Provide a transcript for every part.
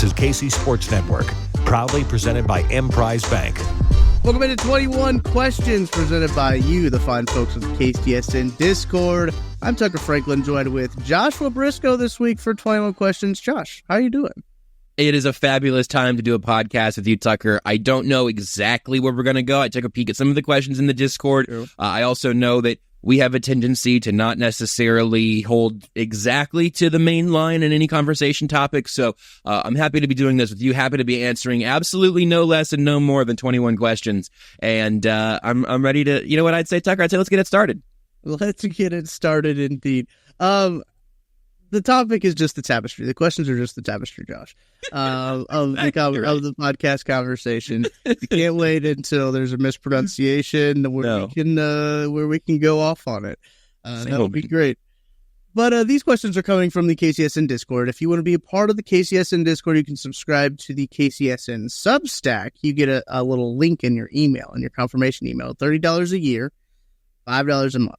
is KC Sports Network, proudly presented by Emprise Bank. Welcome into 21 Questions, presented by you, the fine folks of the KCSN Discord. I'm Tucker Franklin, joined with Joshua Briscoe this week for 21 Questions. Josh, how are you doing? It is a fabulous time to do a podcast with you, Tucker. I don't know exactly where we're going to go. I took a peek at some of the questions in the Discord. I also know that we have a tendency to not necessarily hold exactly to the main line in any conversation topic. So I'm happy to be doing this with you. Happy to be answering absolutely no less and no more than 21 questions. And I'm ready to, you know what I'd say, Tucker? I'd say let's get it started. Let's get it started indeed. The topic is just the tapestry. The questions are just the tapestry, Josh, of the podcast conversation. You can't wait until there's a mispronunciation where we can go off on it. That would be great. But these questions are coming from the KCSN Discord. If you want to be a part of the KCSN Discord, you can subscribe to the KCSN Substack. You get a little link in your email, in your confirmation email. $30 a year, $5 a month.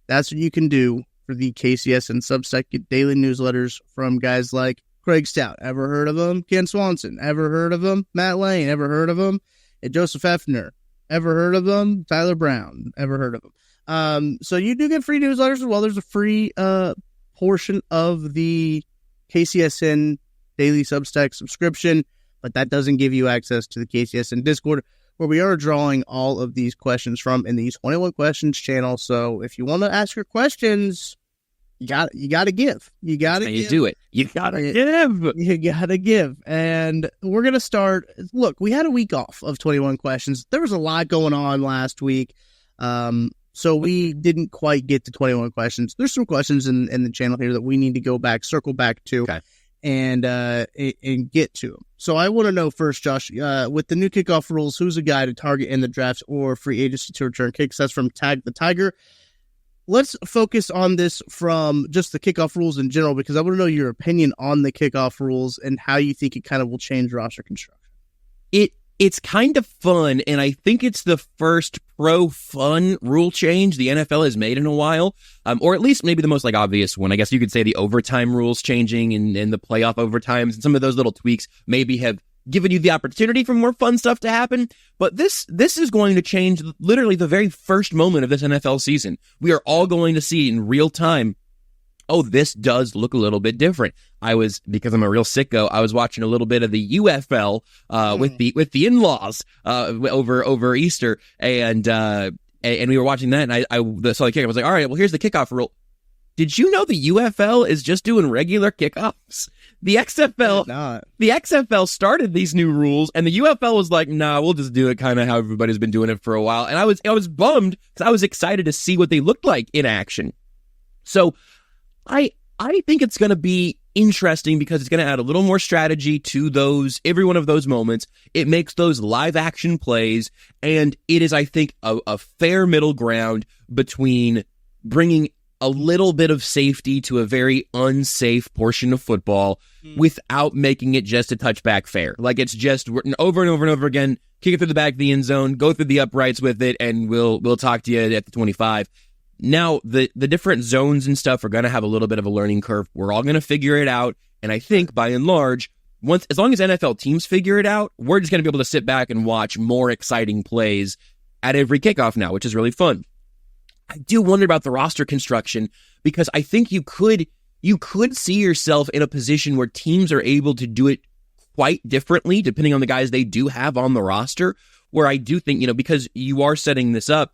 That's what you can do for the KCSN Substack. Get daily newsletters from guys like Craig Stout. Ever heard of him? Ken Swanson. Ever heard of him? Matt Lane. Ever heard of him? And Joseph Effner. Ever heard of him? Tyler Brown. Ever heard of him? So you do get free newsletters as well. There's a free portion of the KCSN daily Substack subscription, but that doesn't give you access to the KCSN Discord, where we are drawing all of these questions from in the 21 Questions channel. So if you want to ask your questions, you got to give. You got to give. Do it. You got to give. You got to give. And we're going to start. Look, we had a week off of 21 Questions. There was a lot going on last week. So we didn't quite get to 21 questions. There's some questions in the channel here that we need to circle back to. Okay. And get to them. So I want to know first, Josh, with the new kickoff rules, who's a guy to target in the drafts or free agency to return kicks? That's from Tag the Tiger. Let's focus on this from just the kickoff rules in general, because I want to know your opinion on the kickoff rules and how you think it kind of will change roster construction. It's kind of fun, and I think it's the first pro-fun rule change the NFL has made in a while, or at least maybe the most obvious one. I guess you could say the overtime rules changing and the playoff overtimes and some of those little tweaks maybe have given you the opportunity for more fun stuff to happen. But this is going to change literally the very first moment of this NFL season. We are all going to see in real time, oh, this does look a little bit different. Because I'm a real sicko, I was watching a little bit of the UFL with the in-laws over Easter, and we were watching that, and I saw the kick. I was like, all right, well, here's the kickoff rule. Did you know the UFL is just doing regular kickoffs? The XFL started these new rules, and the UFL was like, nah, we'll just do it kind of how everybody's been doing it for a while. And I was bummed because I was excited to see what they looked like in action. So I think it's going to be interesting because it's going to add a little more strategy to every one of those moments. It makes those live action plays, and it is, I think, a fair middle ground between bringing a little bit of safety to a very unsafe portion of football without making it just a touchback fair. Like, it's just over and over and over again, kick it through the back of the end zone, go through the uprights with it, and we'll talk to you at the 25. Now, the different zones and stuff are going to have a little bit of a learning curve. We're all going to figure it out. And I think, by and large, as long as NFL teams figure it out, we're just going to be able to sit back and watch more exciting plays at every kickoff now, which is really fun. I do wonder about the roster construction, because I think you could see yourself in a position where teams are able to do it quite differently, depending on the guys they do have on the roster, where I do think, because you are setting this up,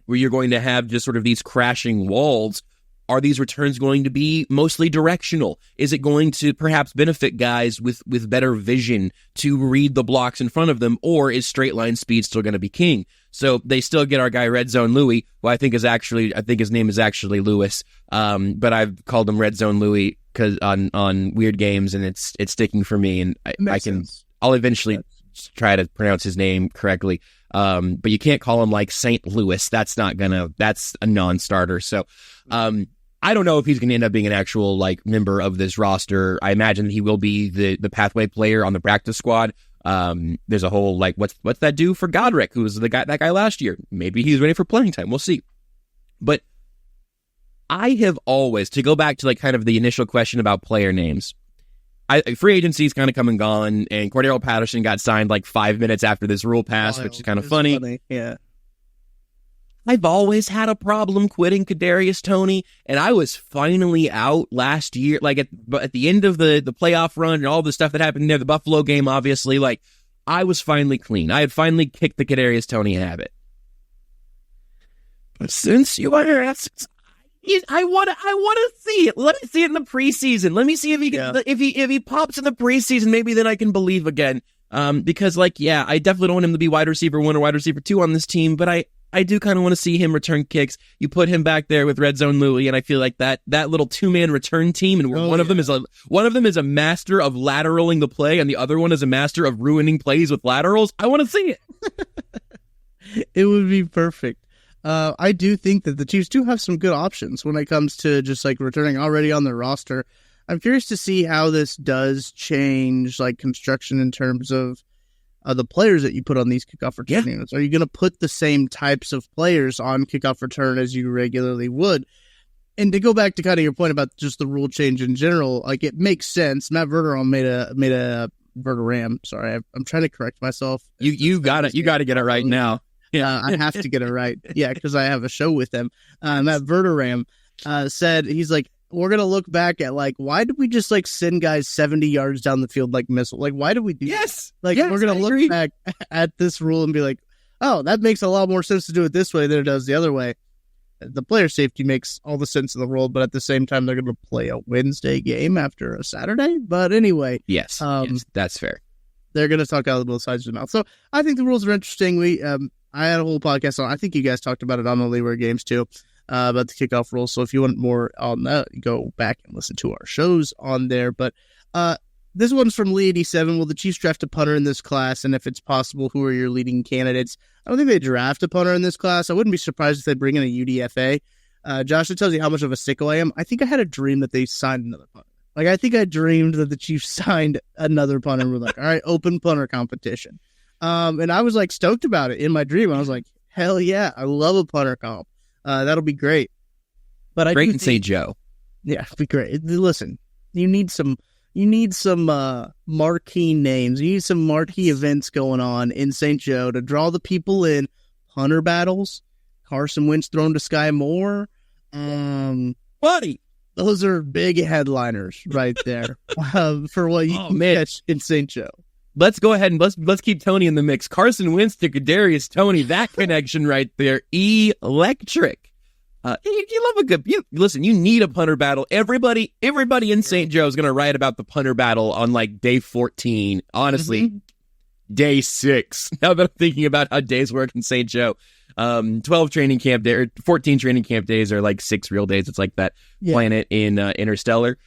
where you're going to have just sort of these crashing walls. Are these returns going to be mostly directional? Is it going to perhaps benefit guys with better vision to read the blocks in front of them, or is straight line speed still going to be king? So they still get our guy Red Zone Louie, who I think his name is actually Lewis, but I've called him Red Zone Louie because on Weird Games, and it's sticking for me, and I'll eventually try to pronounce his name correctly. But you can't call him like St. Louis. That's a non-starter. So, I don't know if he's going to end up being an actual member of this roster. I imagine he will be the pathway player on the practice squad. There's a whole what's that do for Godric, who was that guy last year? Maybe he's ready for playing time. We'll see. But I have always, to go back to kind of the initial question about player names, free agency's kind of come and gone, and Cordero Patterson got signed like 5 minutes after this rule passed, which is kind of funny. Yeah. I've always had a problem quitting Kadarius Toney, and I was finally out last year, like at the end of the playoff run and all the stuff that happened there, the Buffalo game, obviously, like I was finally clean. I had finally kicked the Kadarius Toney habit. But since you are asked, I want to see it. Let me see it in the preseason. Let me see if he can, if he pops in the preseason, maybe then I can believe again. Because I definitely don't want him to be wide receiver 1 or wide receiver 2 on this team, but I do kind of want to see him return kicks. You put him back there with Red Zone Louie, and I feel like that little 2-man return team, and one of them is a master of lateraling the play, and the other one is a master of ruining plays with laterals. I want to see it. It would be perfect. I do think that the Chiefs do have some good options when it comes to just like returning already on their roster. I'm curious to see how this does change like construction in terms of the players that you put on these kickoff return units. Are you going to put the same types of players on kickoff return as you regularly would? And to go back to kind of your point about just the rule change in general, like it makes sense. Matt Verderam made a Verderam. Sorry, I'm trying to correct myself. You got it. You got to get it right now. Yeah, I have to get it right. Yeah, because I have a show with him. Matt Verderam said, he's like, we're going to look back at, like, why did we just, like, send guys 70 yards down the field like missile? Like, why did we do that? Like, we're going to look back at this rule and be like, oh, that makes a lot more sense to do it this way than it does the other way. The player safety makes all the sense in the world, but at the same time, they're going to play a Wednesday game after a Saturday. But anyway. Yes, that's fair. They're going to talk out of both sides of the mouth. So I think the rules are interesting. I had a whole podcast on, I think you guys talked about it on the Leeway Games too, about the kickoff rules. So if you want more on that, go back and listen to our shows on there. But this one's from Lee 87. Will the Chiefs draft a punter in this class? And if it's possible, who are your leading candidates? I don't think they draft a punter in this class. I wouldn't be surprised if they bring in a UDFA. Josh, it tells you how much of a sicko I am. I think I had a dream that they signed another punter. Like, I think I dreamed that the Chiefs signed another punter. We're like, all right, open punter competition. And I was like stoked about it in my dream. I was like, hell yeah, I love a punter comp. That'll be great. But I great in St. Joe. Yeah, it'll be great. Listen, you need some marquee names. You need some marquee events going on in St. Joe to draw the people in. Punter battles, Carson Wentz thrown to Sky Moore. Buddy, those are big headliners right there for what you can catch in St. Joe. Let's go ahead and let's keep Tony in the mix. Carson Wentz to Kadarius Toney, that connection right there, electric. You love a good. Listen, you need a punter battle. Everybody in St. Joe is going to write about the punter battle on like day 14. Honestly, day 6. Now that I'm thinking about how days work in St. Joe, 12 training camp day or 14 training camp days are like 6 real days. It's like that planet in Interstellar.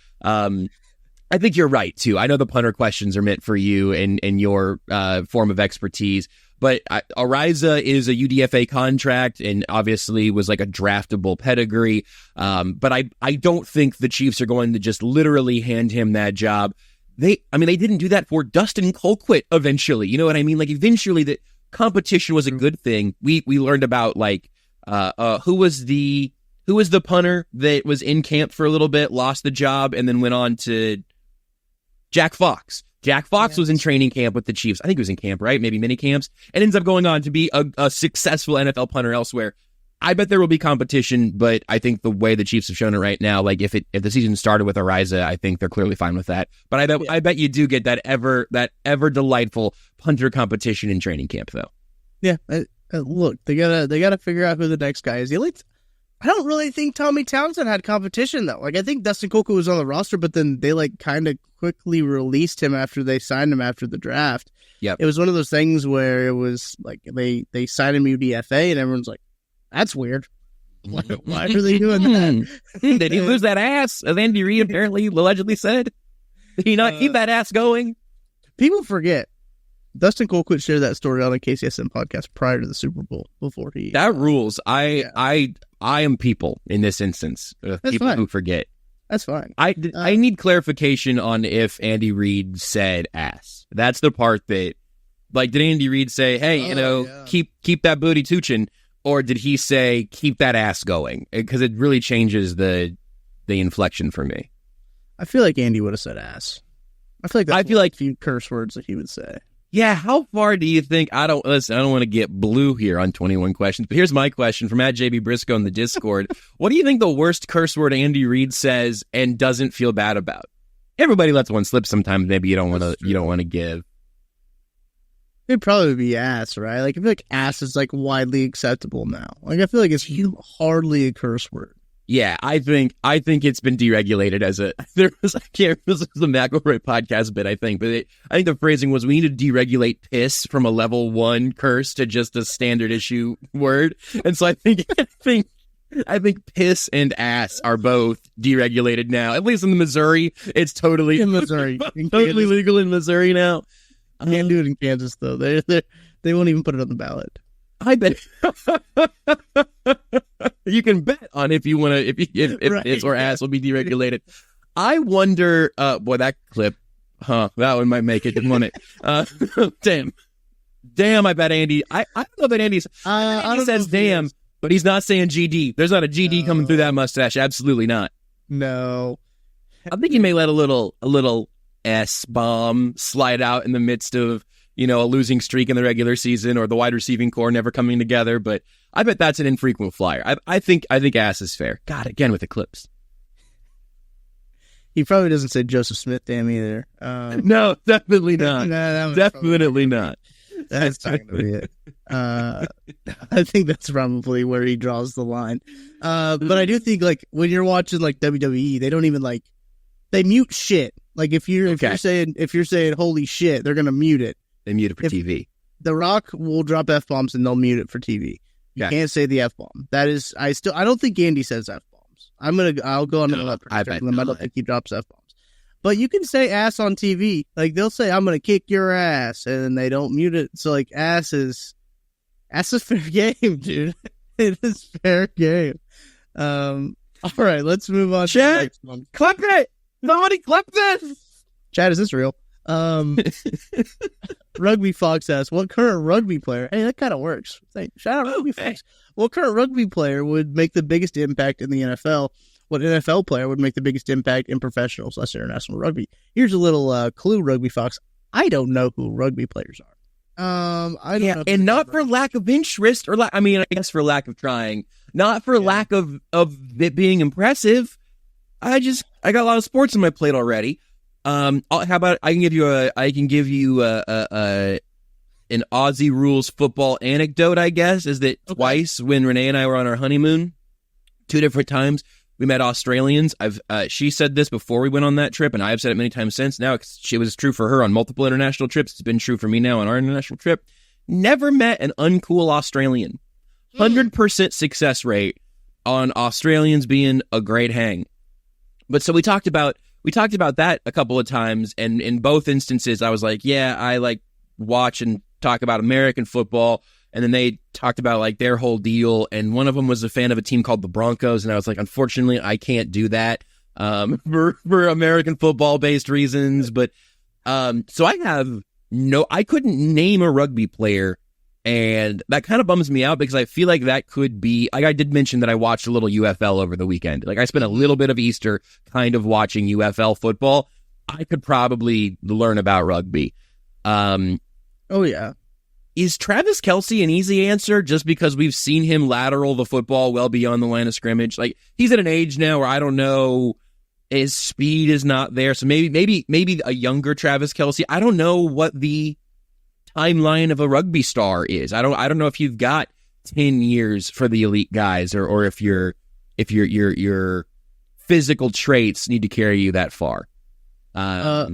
I think you're right, too. I know the punter questions are meant for you and your form of expertise, but Ariza is a UDFA contract and obviously was like a draftable pedigree. But I don't think the Chiefs are going to just literally hand him that job. They didn't do that for Dustin Colquitt eventually. You know what I mean? Like, eventually the competition was a good thing. We learned about, like, who was the punter that was in camp for a little bit, lost the job, and then went on to Jack Fox. Jack Fox was in training camp with the Chiefs. I think he was in camp, right? Maybe mini camps, and ends up going on to be a successful NFL punter elsewhere. I bet there will be competition, but I think the way the Chiefs have shown it right now, like if the season started with Ariza, I think they're clearly fine with that. But I bet you do get that ever delightful punter competition in training camp, though. Yeah, look, they gotta figure out who the next guy is. I don't really think Tommy Townsend had competition, though. Like, I think Dustin Colquitt was on the roster, but then they, like, kind of quickly released him after they signed him after the draft. Yep. It was one of those things where it was, like, they signed him UDFA, and everyone's like, that's weird. Why are they doing that? Did he lose that ass, as Andy Reid apparently allegedly said? Did he not keep that ass going? People forget. Dustin Colquitt shared that story on a KCSN podcast prior to the Super Bowl before he... That rules. I am people in this instance. People fine. Who forget. That's fine. I need clarification on if Andy Reid said ass. That's the part that, like, did Andy Reid say, hey, keep that booty tooching, or did he say keep that ass going? Because it really changes the inflection for me. I feel like Andy would have said ass. I feel like that's I feel like a few curse words that he would say. Yeah, how far do you think? I don't want to get blue here on 21 questions, but here's my question from @JB Briscoe in the Discord. What do you think the worst curse word Andy Reid says and doesn't feel bad about? Everybody lets one slip sometimes. Maybe you don't want to give. It'd probably be ass, right? Like I feel like ass is like widely acceptable now. Like I feel like it's hardly a curse word. Yeah, I think it's been deregulated as I can't remember, this was the McElroy podcast bit, I think, but I think the phrasing was we need to deregulate piss from a level 1 curse to just a standard issue word. And so I think piss and ass are both deregulated now. At least in Missouri, it's totally in Missouri, totally legal in Missouri now. Can't do it in Kansas though. They won't even put it on the ballot. I bet you can bet on if you want to if Right. piss or ass will be deregulated. I wonder. Boy, that clip, that one might make it, won't it? Damn. I bet Andy. I don't know that Andy says damn, but he's not saying GD. There's not a GD coming through that mustache. Absolutely not. No. I think he may let a little S bomb slide out in the midst of, a losing streak in the regular season or the wide receiving core never coming together. But I bet that's an infrequent flyer. I think ass is fair. God, again with Eclipse. He probably doesn't say Joseph Smith damn either. No, definitely not. Definitely not. That's not going to be it. I think that's probably where he draws the line. But I do think like when you're watching like WWE, they don't even they mute shit. Like if you're saying holy shit, they're going to mute it. They mute it for TV. The Rock will drop F-bombs and they'll mute it for TV. You can't say the F-bomb. That is, I don't think Andy says F-bombs. I'll go on to that. I don't think he drops F-bombs. But you can say ass on TV. Like they'll say, I'm going to kick your ass, and they don't mute it. So like ass is fair game, dude. It is fair game. All right, let's move on to the next one. Clip it! Somebody clip this! Chad, is this real? Rugby Fox asks, what current rugby player? Hey, that kind of works. Shout out Rugby Fox. What current rugby player would make the biggest impact in the NFL? What NFL player would make the biggest impact in professional/international rugby? Here's a little clue, Rugby Fox. I don't know who rugby players are. I don't know. And not for lack of interest or I guess for lack of trying, not for lack of it being impressive. I got a lot of sports on my plate already. How about I can give you an Aussie rules football anecdote, I guess, is that twice when Renee and I were on our honeymoon, 2 different times, we met Australians. She said this before we went on that trip, and I've said it many times since. Now it was true for her on multiple international trips. It's been true for me now on our international trip. Never met an uncool Australian. 100% success rate on Australians being a great hang. But so we talked about that a couple of times, and in both instances, I was like, yeah, I watch and talk about American football, and then they talked about their whole deal, and one of them was a fan of a team called the Broncos, and I was like, unfortunately, I can't do that for American football-based reasons, but so I couldn't name a rugby player, and that kind of bums me out because I feel like that could be, I did mention that I watched a little UFL over the weekend. I spent a little bit of Easter kind of watching UFL football. I could probably learn about rugby. Oh, yeah. Is Travis Kelce an easy answer just because we've seen him lateral the football well beyond the line of scrimmage? He's at an age now where I don't know, his speed is not there. So maybe a younger Travis Kelce. I don't know what the timeline of a rugby star is. I don't know if you've got 10 years for the elite guys or if your physical traits need to carry you that far. Yeah.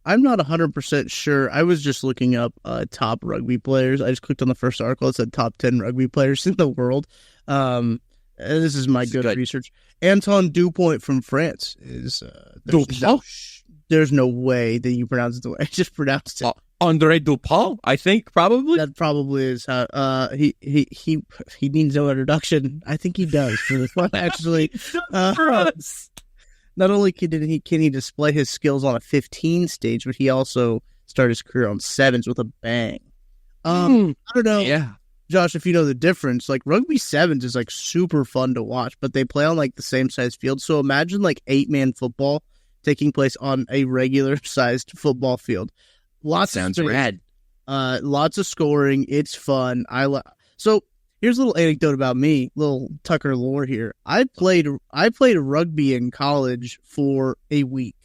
I'm not 100% sure. I was just looking up top rugby players. I just clicked on the first article. It said top 10 rugby players in the world. And this is my good research. Antoine Dupont from France is there's no way that you pronounce it the way I just pronounced it. Andre Dupont, I think, probably. That probably is how he needs no introduction. I think he does for this one, actually. For us. Not only can he display his skills on a 15 stage, but he also started his career on sevens with a bang. I don't know, Josh, if you know the difference. Rugby sevens is super fun to watch, but they play on the same size field. So imagine 8-man football taking place on a regular-sized football field. Sounds rad. Lots of scoring. It's fun. So here's a little anecdote about me, little Tucker lore here. I played rugby in college for a week.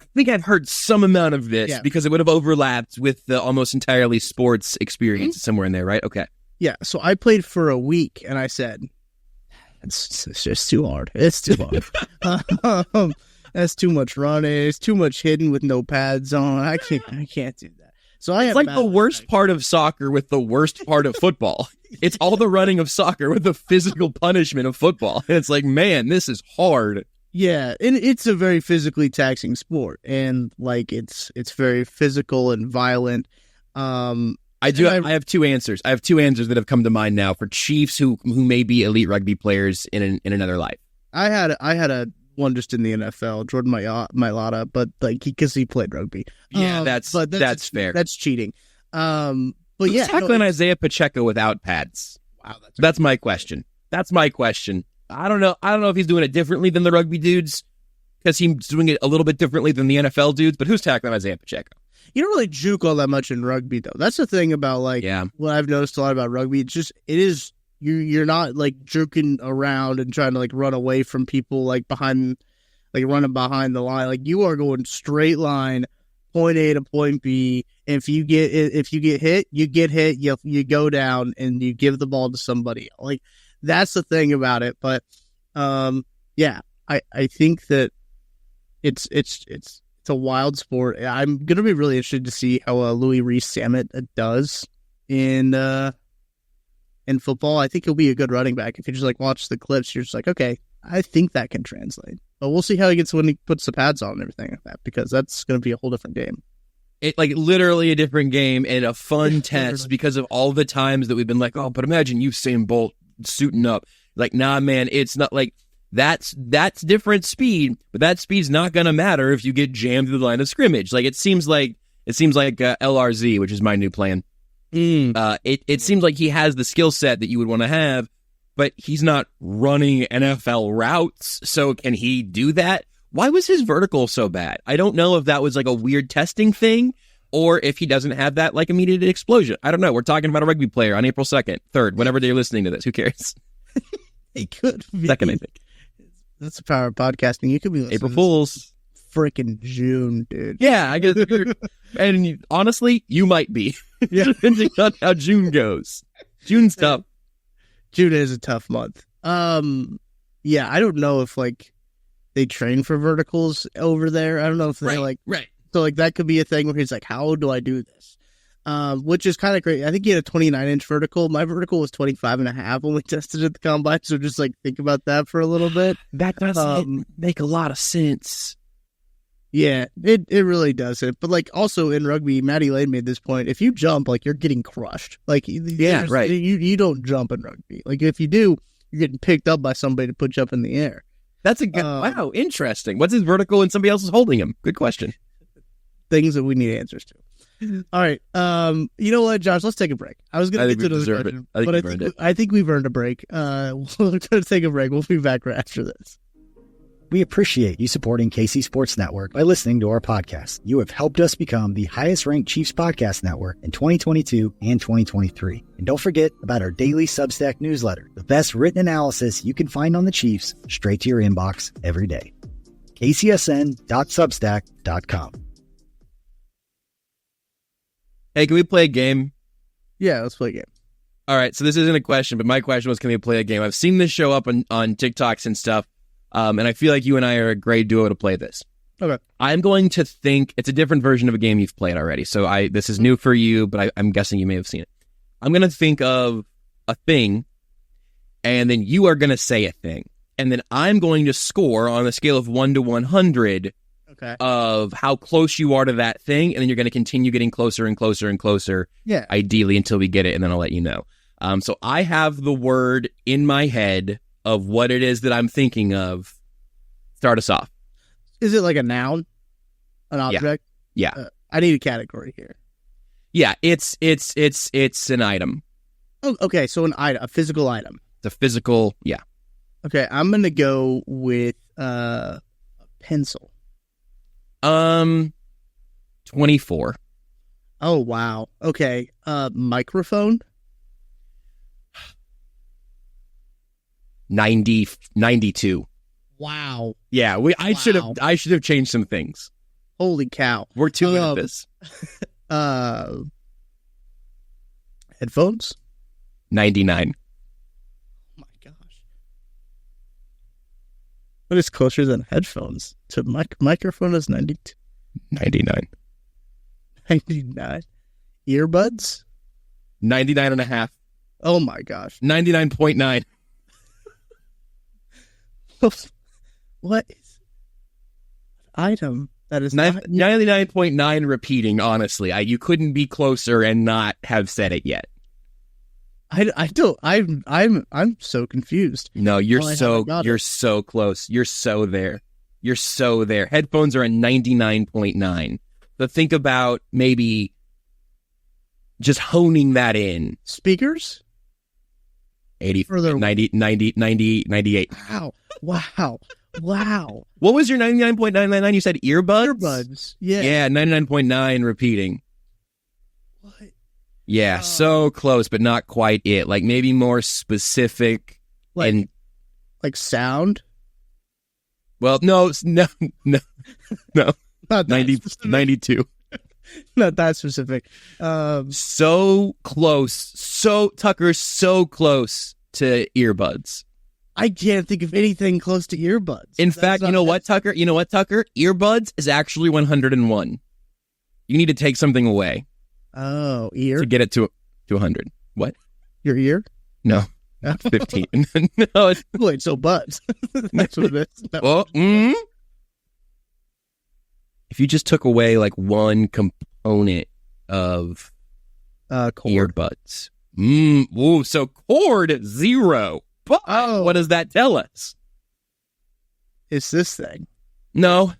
I think I've heard some amount of this because it would have overlapped with the almost entirely sports experience somewhere in there, right? Okay. Yeah, so I played for a week, and I said, it's just too hard. It's too hard. That's too much running. It's too much hitting with no pads on. I can't do that. So it's like the worst part of soccer with the worst part of football. It's all the running of soccer with the physical punishment of football. And it's like, man, this is hard. Yeah, and it's a very physically taxing sport, and like it's very physical and violent. I have two answers. I have two answers that have come to mind now for Chiefs who may be elite rugby players in another life. I had a one just in the NFL, Jordan Mailata, but like because he played rugby. Yeah, that's fair. That's cheating. But yeah, tackling Isaiah Pacheco without pads. Wow, that's my question. That's my question. I don't know if he's doing it differently than the rugby dudes because he's doing it a little bit differently than the NFL dudes. But who's tackling Isaiah Pacheco? You don't really juke all that much in rugby, though. That's the thing about what I've noticed a lot about rugby. You're not like juking around and trying to like run away from people like running behind the line. Like you are going straight line, point A to point B. And if you get hit, you get hit. You go down and you give the ball to somebody. Like that's the thing about it. But I think that it's a wild sport. I'm gonna be really interested to see how Louis Rees-Sammet does in football. I think he'll be a good running back. If you just like watch the clips, you're just like, okay, I think that can translate. But we'll see how he gets when he puts the pads on and everything like that, because that's going to be a whole different game. It like literally a different game and a fun test because of all the times that we've been like, oh, but imagine Usain Bolt suiting up. Like, nah, man, it's not like that's different speed, but that speed's not going to matter if you get jammed to the line of scrimmage. Like it seems like LRZ, which is my new plan. It seems like he has the skill set that you would want to have, but he's not running NFL routes. So can he do that? Why was his vertical so bad? I don't know if that was like a weird testing thing or if he doesn't have that like immediate explosion. I don't know. We're talking about a rugby player on April 2nd, 3rd, whenever they're listening to this. Who cares? He could be. 2nd, I think. That's the power of podcasting. You could be listening April Fools. Freaking June, dude. Yeah, I guess. And honestly, you might be. Yeah. Depending on how June goes. June's tough. June is a tough month. Yeah, I don't know if like they train for verticals over there. I don't know if they right. So like that could be a thing where he's like, how do I do this? Which is kind of great. I think he had a 29-inch vertical. My vertical was 25.5 when we tested at the combine. So just like think about that for a little bit. That doesn't make a lot of sense. Yeah, it really doesn't. But like also in rugby, Matty Lane made this point. If you jump, like you're getting crushed. Like right. You don't jump in rugby. Like if you do, you're getting picked up by somebody to put you up in the air. That's a good. Wow, interesting. What's his vertical and somebody else is holding him? Good question. Things that we need answers to. All right. You know what, Josh? Let's take a break. I was going to get to another question, but I think we've earned a break. We're going to take a break. We'll be back right after this. We appreciate you supporting KC Sports Network by listening to our podcast. You have helped us become the highest-ranked Chiefs podcast network in 2022 and 2023. And don't forget about our daily Substack newsletter, the best written analysis you can find on the Chiefs straight to your inbox every day. kcsn.substack.com. Hey, can we play a game? Yeah, let's play a game. All right, so this isn't a question, but my question was, can we play a game? I've seen this show up on TikToks and stuff. And I feel like you and I are a great duo to play this. Okay. I'm going to think it's a different version of a game you've played already. So this is new for you, but I'm guessing you may have seen it. I'm going to think of a thing, and then you are going to say a thing. And then I'm going to score on a scale of 1 to 100 of how close you are to that thing. And then you're going to continue getting closer and closer and closer, ideally, until we get it. And then I'll let you know. So I have the word in my head of what it is that I'm thinking of. Start us off. Is it like a noun? An object? Yeah. I need a category here. Yeah, it's an item. Oh, okay, so an item, a physical item. It's a physical, yeah. Okay, I'm going to go with a pencil. 24. Oh, wow. Okay. Microphone? 92. Wow. Yeah, I should have changed some things. Holy cow. We're too good at this. Headphones? 99. Oh my gosh. What is closer than headphones? To microphone is 92. 99. 99. Earbuds? 99 and a half. Oh my gosh. 99.9. What is item that is 99.9 repeating, honestly. You couldn't be closer and not have said it yet. I'm so confused. No, you're so close. You're so there. You're so there. Headphones are a 99.9. But think about maybe just honing that in. Speakers? 80, 90, 98. Wow. What was your 99.999? You said earbuds? Earbuds. Yeah. Yeah, 99.9 repeating. What? Yeah, so close, but not quite it. Like maybe more specific. Like sound? Well, no. Not that 92. Not that specific. So close. Tucker, so close to earbuds. I can't think of anything close to earbuds. In fact, you know what, Tucker? Earbuds is actually 101. You need to take something away. Oh, ear? To get it to 100. What? Your ear? No. 15. No. Wait, so buds. That's what it is. No. Well, if you just took away like one component of cord. earbuds. Ooh, so cord 0. But what does that tell us? It's this thing. No.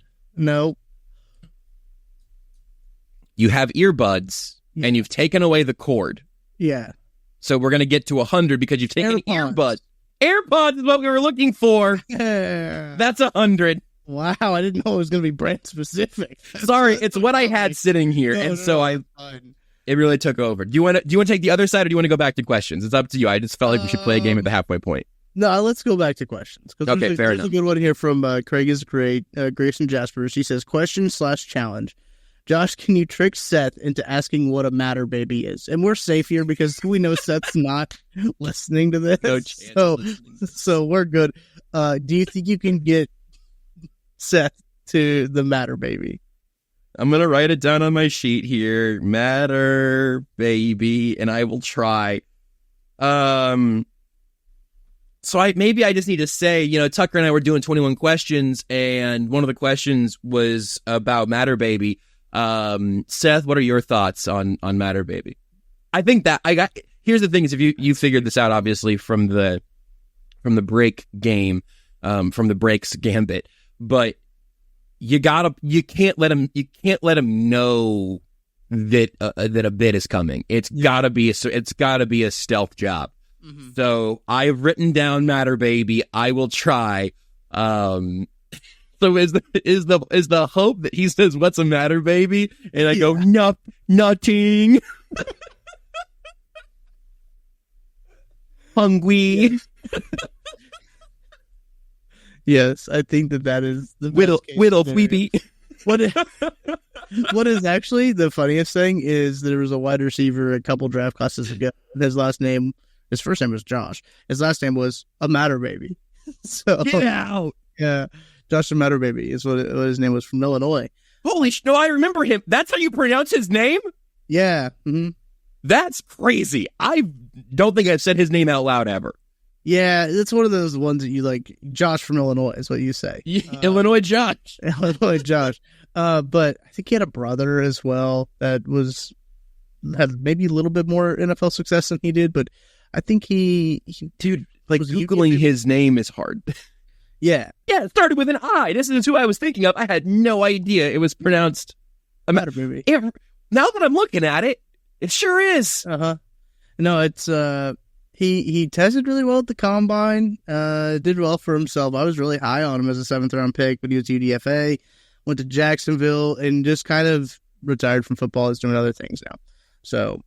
You have earbuds and you've taken away the cord. Yeah. So we're going to get to 100 because you've taken earbuds. AirPods is what we were looking for. Yeah. That's 100. Wow, I didn't know it was going to be brand specific. Sorry, it's what I had sitting here, it really took over. Do you want to take the other side, or do you want to go back to questions? It's up to you. I just felt like we should play a game at the halfway point. No, let's go back to questions. Okay, fair enough. There's a good one here from Craig is great. Grayson Jaspers. He says, question/challenge. Josh, can you trick Seth into asking what a matter baby is? And we're safe here because we know Seth's not listening to this. No chance. So we're good. Do you think you can get Seth to the matter baby? I'm going to write it down on my sheet here. Matter baby, and I will try. So maybe I just need to say, Tucker and I were doing 21 questions, and one of the questions was about Matter Baby. Seth, what are your thoughts on Matter Baby? I think that here's the thing is, if you figured this out, obviously, from the break game, from the breaks gambit, but you can't let him know that a bid is coming. It's gotta be a stealth job. Mm-hmm. So I've written down Matter Baby. I will try. So is the hope that he says, "What's a matter, baby?" And I go, nothing. Hungry. Yes, I think that is the whittle weepy. What is actually the funniest thing is there was a wide receiver a couple draft classes ago. His first name was Josh. His last name was a matter baby. So get out. Yeah, Josh a matter baby is what his name was, from Illinois. Holy no! I remember him. That's how you pronounce his name. Yeah. Mm-hmm. That's crazy. I don't think I've said his name out loud ever. Yeah, it's one of those ones that you like. Josh from Illinois is what you say. Illinois Josh. Illinois Josh. But I think he had a brother as well that had maybe a little bit more NFL success than he did. But I think dude, like Googling his name is hard. Yeah. Yeah, it started with an I. This is who I was thinking of. I had no idea it was pronounced a matter baby. Now that I'm looking at it, it sure is. Uh-huh. No, it's he tested really well at the combine, did well for himself. I was really high on him as a 7th round pick, but he was UDFA. went to Jacksonville, and just kind of retired from football. Is doing other things now. So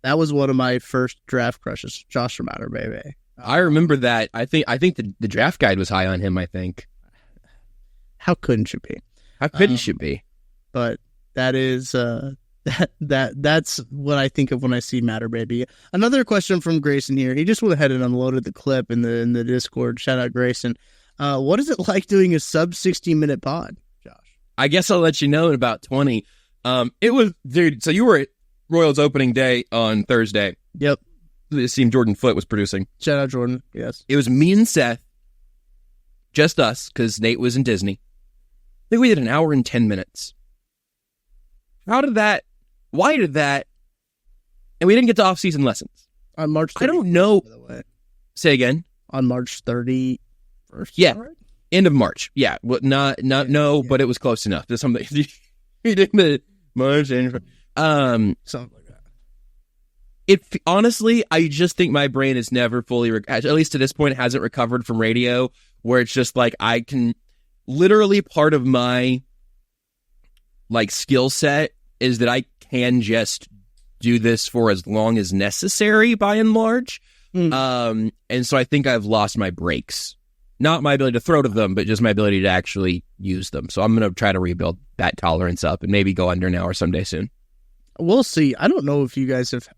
that was one of my first draft crushes, Josh from Outer Bay. I remember that. I think the draft guide was high on him, I think. How couldn't you be? How couldn't you be? But that is that's what I think of when I see Matter Baby. Another question from Grayson here. He just went ahead and unloaded the clip in the Discord. Shout out Grayson. What is it like doing a sub 60-minute pod, Josh? I guess I'll let you know in about 20. It was, dude. So you were at Royals opening day on Thursday. Yep. It seemed Jordan Foote was producing. Shout out Jordan. Yes. It was me and Seth, just us, because Nate was in Disney. I think we did an hour and 10 minutes. How did that? Why did that? And we didn't get to off-season lessons. On March 30th, I don't know. by the way. Say again. On March 31st. Yeah. Right? End of March. Yeah. Well, not yeah. But it was close enough. There's something. We did the March. Something like that. Honestly, I just think my brain is never fully, at least to this point, hasn't recovered from radio, where it's just like I can literally part of my like skill set is that I can just do this for as long as necessary by and large. And so I think I've lost my breaks. Not my ability to throw to them, but just my ability to actually use them. So I'm going to try to rebuild that tolerance up and maybe go under an hour someday soon. We'll see. I don't know if you guys have.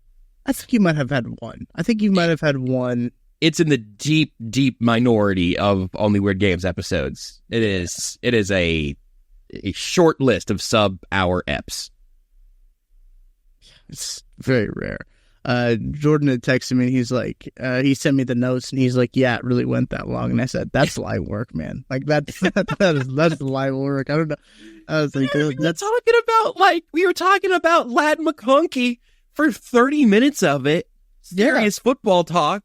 I think you might have had one. I think you might have had one. It's in the deep, deep minority of Only Weird Games episodes. It is a short list of sub-hour eps. It's very rare. Jordan had texted me. He's like, he sent me the notes, and he's like, "Yeah, it really went that long." And I said, "That's light work, man. Like that's light work." I don't know. I was like, we were talking about Lad McConkey for 30 minutes of it. Serious football talk,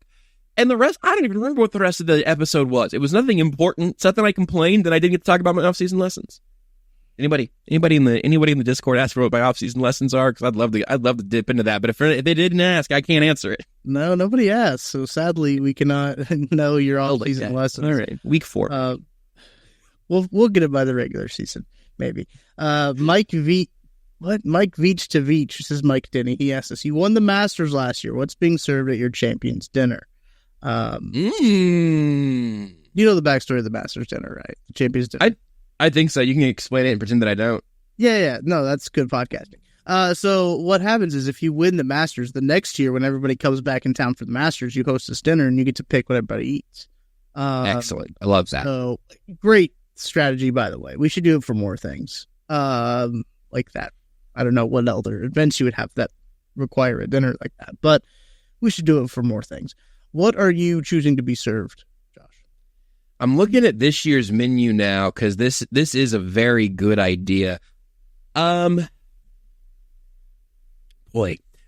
and the rest. I don't even remember what the rest of the episode was. It was nothing important. It's nothing I complained that I didn't get to talk about my off-season lessons. Anybody in the Discord ask for what my off-season lessons are? Because I'd love to dip into that. But if they didn't ask, I can't answer it. No, nobody asked. So sadly, we cannot know your off-season lessons. All right, week 4. We'll get it by the regular season, maybe. Mike Veach to Veach. This is Mike Denny. He asked us, "You won the Masters last year. What's being served at your Champions dinner?" You know the backstory of the Masters dinner, right? The Champions dinner. I think so. You can explain it and pretend that I don't. Yeah. No, that's good podcasting. So what happens is if you win the Masters, the next year when everybody comes back in town for the Masters, you host this dinner and you get to pick what everybody eats. Excellent. I love that. So great strategy, by the way. We should do it for more things like that. I don't know what other events you would have that require a dinner like that, but we should do it for more things. What are you choosing to be served? I'm looking at this year's menu now because this is a very good idea. Boy,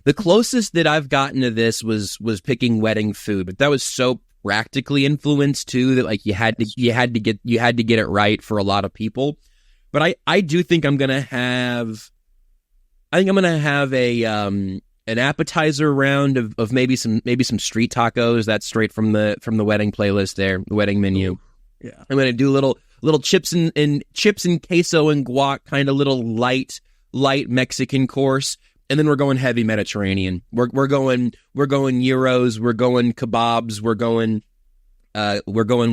the closest that I've gotten to this was picking wedding food, but that was so practically influenced too that like you had to get it right for a lot of people. But I do think I'm gonna have an appetizer round of maybe some street tacos. That's straight from the wedding playlist there, the wedding menu. Ooh, yeah. I'm gonna do little chips and queso and guac, kind of little light Mexican course, and then we're going heavy Mediterranean. We're going gyros, we're going kebabs, we're going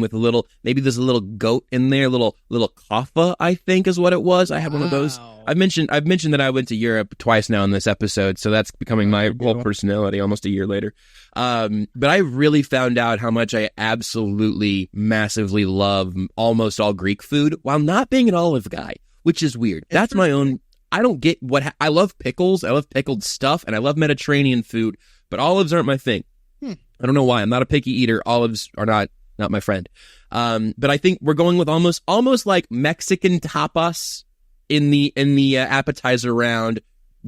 with a little, maybe there's a little goat in there, little kaffa, I think is what it was. I had one of those. I've mentioned that I went to Europe twice now in this episode, so that's becoming my whole personality almost a year later. But I really found out how much I absolutely massively love almost all Greek food while not being an olive guy, which is weird. That's my own. I don't get I love pickles. I love pickled stuff, and I love Mediterranean food, but olives aren't my thing. I don't know why. I'm not a picky eater. Olives are not my friend. But I think we're going with almost like Mexican tapas in the appetizer round,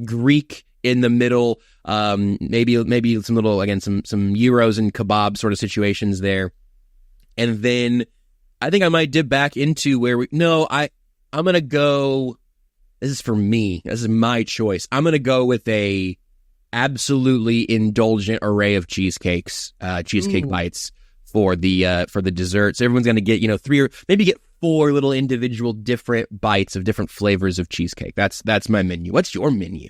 Greek in the middle, maybe some little, again, some gyros and kebab sort of situations there. And then I think I might dip back into I'm going to go, this is for me, this is my choice. I'm going to go with a absolutely indulgent array of cheesecake bites for the desserts. Everyone's going to get, 3 or maybe get 4 little individual different bites of different flavors of cheesecake. That's my menu. What's your menu?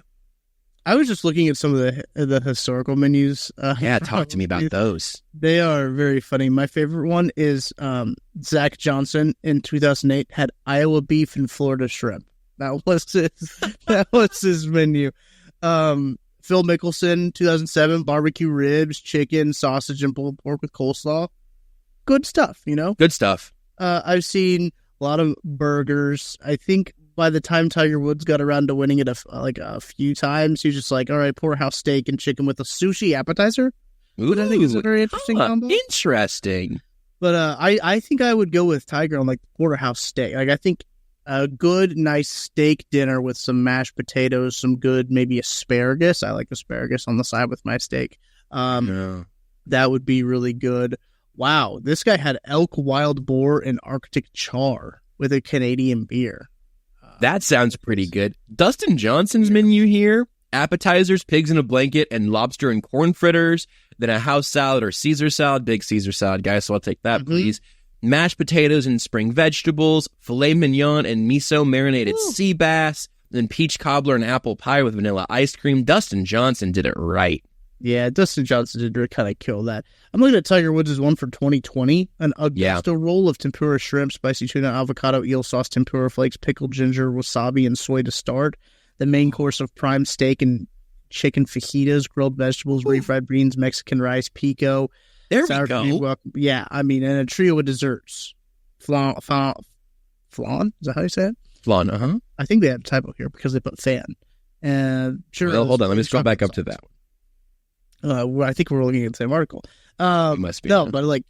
I was just looking at some of the historical menus. Yeah, talk to me about those. They are very funny. My favorite one is Zach Johnson in 2008 had Iowa beef and Florida shrimp. That was his menu. Phil Mickelson, 2007, barbecue ribs, chicken, sausage, and pulled pork with coleslaw. Good stuff, Good stuff. I've seen a lot of burgers. I think by the time Tiger Woods got around to winning it a few times, he was just like, all right, porterhouse steak and chicken with a sushi appetizer. Ooh, Which I think is a very interesting combo. Interesting. But I think I would go with Tiger on like porterhouse steak. Like, I think a good, nice steak dinner with some mashed potatoes, some good maybe asparagus. I like asparagus on the side with my steak. That would be really good. Wow, this guy had elk, wild boar, and Arctic char with a Canadian beer. That sounds pretty good. Dustin Johnson's menu here: appetizers, pigs in a blanket, and lobster and corn fritters. Then a house salad or Caesar salad. Big Caesar salad, guys, so I'll take that, please. Mashed potatoes and spring vegetables, filet mignon and miso marinated sea bass, then peach cobbler and apple pie with vanilla ice cream. Dustin Johnson did it right. Yeah, Dustin Johnson did kind of kill that. I'm looking at Tiger Woods' one for 2020. An Augusta roll of tempura shrimp, spicy tuna, avocado, eel sauce, tempura flakes, pickled ginger, wasabi, and soy to start. The main course of prime steak and chicken fajitas, grilled vegetables, refried beans, Mexican rice, pico. There we go. Yeah, I mean, and a trio of desserts. Flan? Is that how you say it? Flan, I think they have a typo here because they put fan. And sure. Well, hold on. Let me scroll back up to that one. I think we're looking at the same article. Must be. No, but like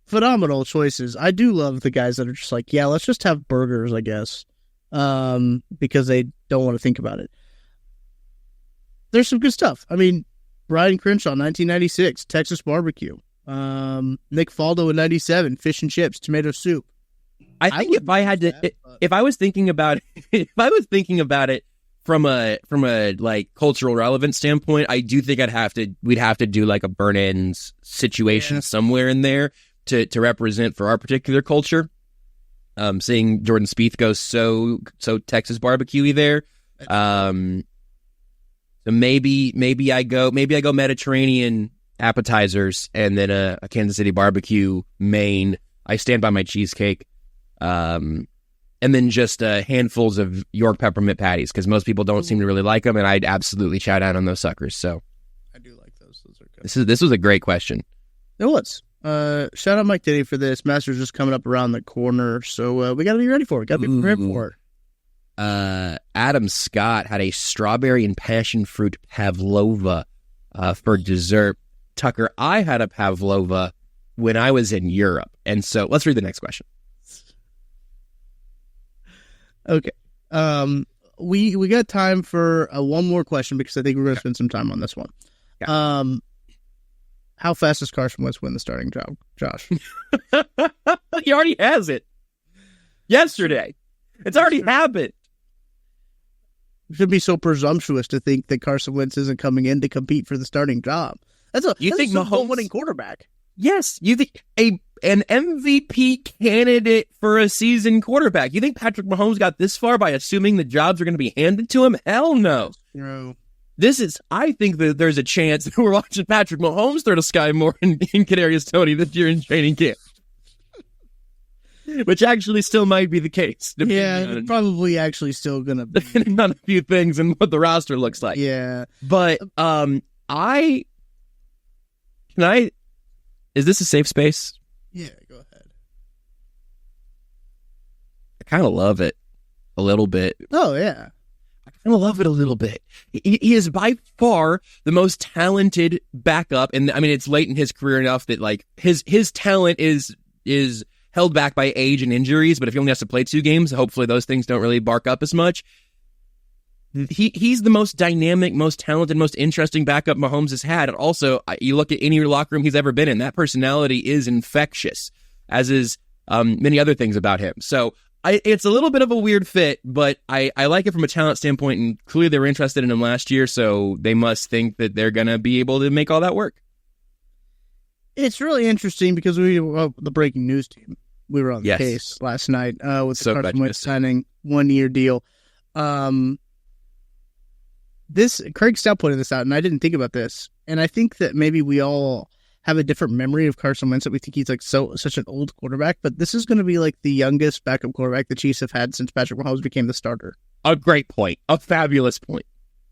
phenomenal choices. I do love the guys that are just like, yeah, let's just have burgers, I guess, because they don't want to think about it. There's some good stuff. I mean, Brian Crenshaw, 1996, Texas barbecue. Nick Faldo in 97, fish and chips, tomato soup. I think if I was thinking about it from a like cultural relevance standpoint, I do think we'd have to do like a burn-ins situation somewhere in there to represent for our particular culture. Seeing Jordan Spieth go so Texas barbecue-y there. So maybe I go Mediterranean appetizers and then a Kansas City barbecue main. I stand by my cheesecake. And then just handfuls of York peppermint patties, because most people don't seem to really like them, and I'd absolutely chow down on those suckers. So I do like those. Those are good. This was a great question. It was. Shout out Mike Denny for this. Masters just coming up around the corner, so we got to be ready for it. Got to be prepared for it. Adam Scott had a strawberry and passion fruit pavlova for dessert. Tucker, I had a pavlova when I was in Europe, and so let's read the next question. Okay. We got time for one more question because I think we're going to spend some time on this one. Yeah. How fast does Carson Wentz win the starting job, Josh? He already has it. Yesterday. It's already happened. It should be so presumptuous to think that Carson Wentz isn't coming in to compete for the starting job. That's a Mahomes winning quarterback. Yes, you think an MVP candidate for a seasoned quarterback. You think Patrick Mahomes got this far by assuming the jobs are going to be handed to him? Hell no. No. I think that there's a chance that we're watching Patrick Mahomes throw to Sky Moore in Kadarius Toney this year in training camp. Which actually still might be the case. Yeah, probably actually still going to be. Depending on a few things and what the roster looks like. Yeah. But is this a safe space? Yeah, go ahead. I kind of love it a little bit. Oh, yeah. I kind of love it a little bit. He is by far the most talented backup, and I mean it's late in his career enough that like his talent is held back by age and injuries. But if he only has to play 2 games, hopefully those things don't really bark up as much. He's the most dynamic, most talented, most interesting backup Mahomes has had. And also, you look at any locker room he's ever been in, that personality is infectious, as is many other things about him. So it's a little bit of a weird fit, but I like it from a talent standpoint, and clearly they were interested in him last year, so they must think that they're going to be able to make all that work. It's really interesting because we have the breaking news team. we were on the Yes. case last night with So the glad Carson you Wentz missed it. signing 1-year deal. This Craig Stout pointed this out, and I didn't think about this. And I think that maybe we all have a different memory of Carson Wentz, that we think he's like such an old quarterback. But this is going to be like the youngest backup quarterback the Chiefs have had since Patrick Mahomes became the starter. A great point. A fabulous point.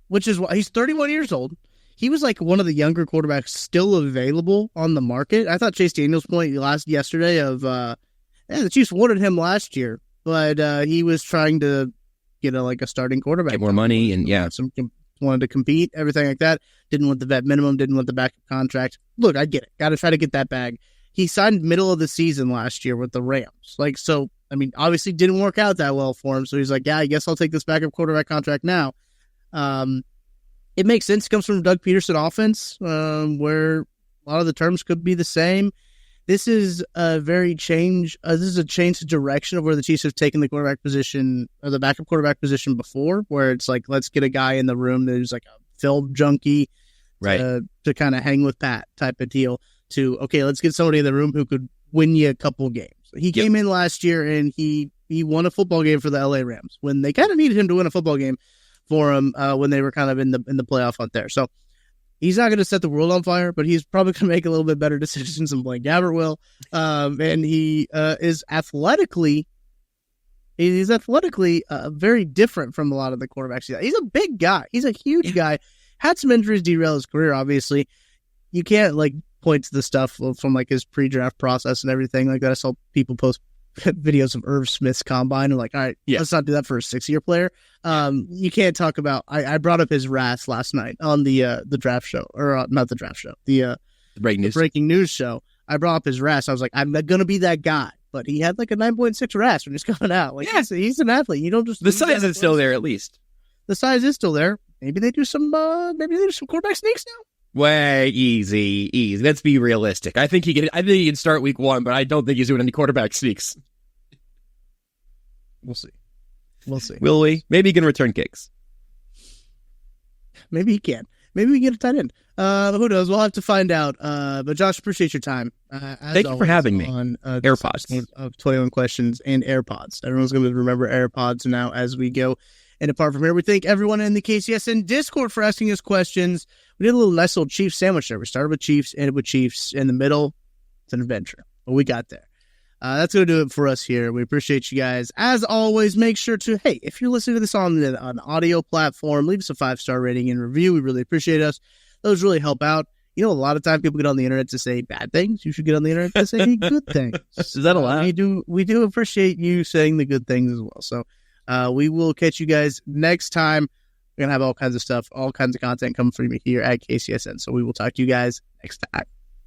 Which is why he's 31 years old. He was like one of the younger quarterbacks still available on the market. I thought Chase Daniel's point yesterday of the Chiefs wanted him last year, but he was trying to get a starting quarterback, Get more money, and wanted to compete, everything like that. Didn't want the vet minimum, didn't want the backup contract. Look, I get it. Got to try to get that bag. He signed middle of the season last year with the Rams. Obviously didn't work out that well for him. So he's like, yeah, I guess I'll take this backup quarterback contract now. It makes sense. It comes from Doug Peterson offense, where a lot of the terms could be the same. This is a change of direction of where the Chiefs have taken the quarterback position, or the backup quarterback position before, where it's like, let's get a guy in the room that is like a film junkie, Right. to kind of hang with Pat type of deal, to, okay, let's get somebody in the room who could win you a couple games. He came in last year and he won a football game for the LA Rams when they kind of needed him to win a football game for him, when they were kind of in the playoff hunt there. So he's not going to set the world on fire, but he's probably going to make a little bit better decisions than Blaine Gabbert will. And he is athletically very different from a lot of the quarterbacks. He's a big guy. He's a huge guy. Had some injuries derail his career, obviously. You can't point to the stuff from his pre-draft process and everything like that. I saw people post videos of Irv Smith's combine and all right, let's not do that for a 6-year player. You can't talk about, I brought up his RAS last night on the draft show, or not the draft show, the breaking news show. I brought up his RAS. I was like, I'm not going to be that guy, but he had a 9.6 RAS when he's coming out. He's an athlete. You don't just, the size is still there, at least. The size is still there. Maybe they do some quarterback sneaks now. Way easy. Let's be realistic. I think he can start week 1, but I don't think he's doing any quarterback sneaks. We'll see. Will we? Maybe he can return kicks. Maybe he can. Maybe we can get a tight end. Who knows? We'll have to find out. But Josh, appreciate your time. Thank you for having me. On AirPods of 21 questions and AirPods. Everyone's going to remember AirPods now as we go. And apart from here, we thank everyone in the KCSN Discord for asking us questions. We did a nice little Chiefs sandwich there. We started with Chiefs, ended with Chiefs. In the middle, it's an adventure. But we got there. That's going to do it for us here. We appreciate you guys. As always, make sure to, if you're listening to this on an audio platform, leave us a 5-star rating and review. We really appreciate us. Those really help out. A lot of time people get on the internet to say bad things. You should get on the internet to say good things. Is that allowed? We do appreciate you saying the good things as well. So we will catch you guys next time. We're going to have all kinds of stuff, all kinds of content coming from you here at KCSN. So we will talk to you guys next time.